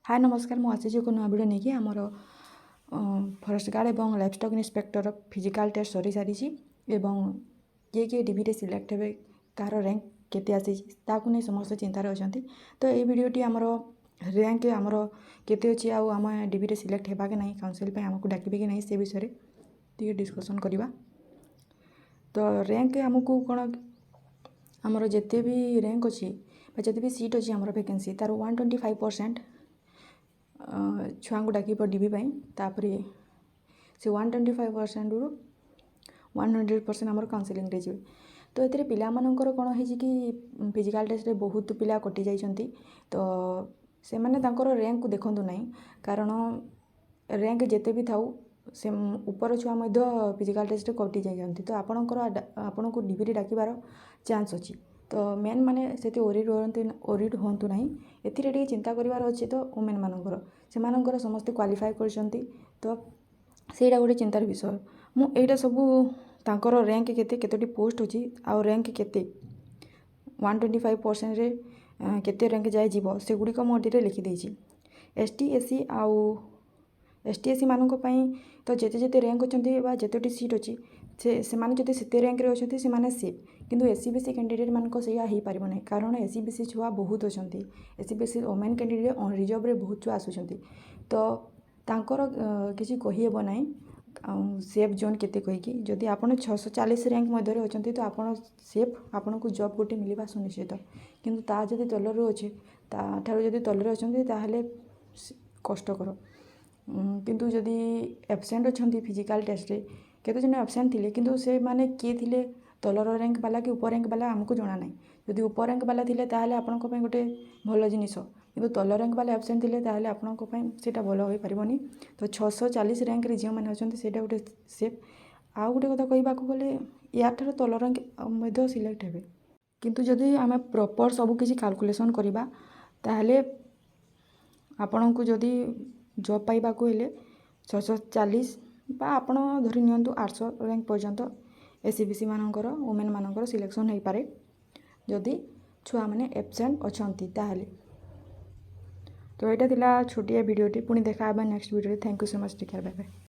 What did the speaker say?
हाय नमस्कार मु आसी एक नुआ भिडियो नहीं आमर फरेस्ट गार्ड और लाइफस्टॉक इंस्पेक्टर फिजिकल टेस्ट सरी सारी किए किए डिविटे सिलेक्ट हे कार रैंक केते आसी नहीं समस्त चिंतार अच्छा तो ये भिडियोटी आमर रैंक आमर केते अच्छी आम डिविटे सिलेक्ट होगा कि नहीं काउंसिल आमको डाके कि नहीं से विषय टे डिस्कसन करवा। तो रैंक आमको कौन आमर जिते भी रैंक अच्छी जिते भी सीट अच्छी आमर वैकेंसी तार 125% छुआ को डाक डीपी से 125% रु 100% आमर काउंसिलिंग रे जीवे। तो ये पिलामानंकर कौन है कि फिजिकल टेस्ट रे बहुत पिला कटि जाइछंती तो से माने तांकर रैंक को देखंतु नहीं कारण रैंक जेते भी थाउ से ऊपर छुआ फिजिकल टेस्ट कटि जाइछंती तो आपण को डीपी डाकिबार चांस अच्छी। तो मेन माने से ओरिड हूँ ना ए चिंता करार अच्छे तो वुमेन मानकर से समस्ते क्वालिफाई करछंती तो सेटा गोटे चिंतार विषय मुझा सबू तांकर रैंक केते पोस्ट अच्छी आउ रैंक केते 125% रे केते रैंक जाए जीव से गुड़िक मुझे लिखिदेची। एसटी एससी आउ एसटी एससी मानक तो जेते जेते रैंक अच्छा जिते सीट अच्छी से माने जदि सेते रैंक रे अच्छे से माने सेफ किंतु एससी बीसी कैंडिडेट मानक सैया हो पार ना कारण एससी बीसी छुआ बहुत अच्छा SC BC women candidate reserve रे बहुत छुआ आसुँच तो तांकर किसी कहीहेब ना सेफ जोन केते कहीकि जदि आप 640 रैंक मध्य अच्छा तो आप सेफ आपन को जॉब गोटे मिलवा सुनिश्चित किंतु ता जदि तलर अच्छे ताठार जदि तलर अच्छा ताहले कष्टकर किंतु जदि एब्सेंट अच्छा फिजिकल टेस्ट रे केते जन एब्सेंट थिले किंतु से माने किए थिले तलर रैंक वाला कि ऊपर रैंक वाला आमको जना ना जदि ऊपर रैंक वाला थिले ताहले आपनको पय गोटे भल जिनिस किंतु तल रैंक वाला एब्सेंट थिले ताहले आपनको पय सेटा भल होई परिबनी। तो 640 रैंक रे जे माने अछंती सेटा गोटे सेफ आउ गोटे कथा कहबाको गले याठार तल रैंक मध्य सिलेक्ट हेबे किंतु जदि आमे प्रॉपर सब किछि कैलकुलेशन करिबा ताहले आपनको जदि जॉब पाइबाको हेले 640 बा आपण धरि नियंतु 800 रैंक पर्यंत एससीबीसी मानकर वुमेन मानकर सिलेक्शन हो पारे जदि छुआ मैंने एब्सेंट अछंती ताहले। तो यहाँ छोटिया भिडियोटी पुणी देखा next video. Thank you so much take care bye bye.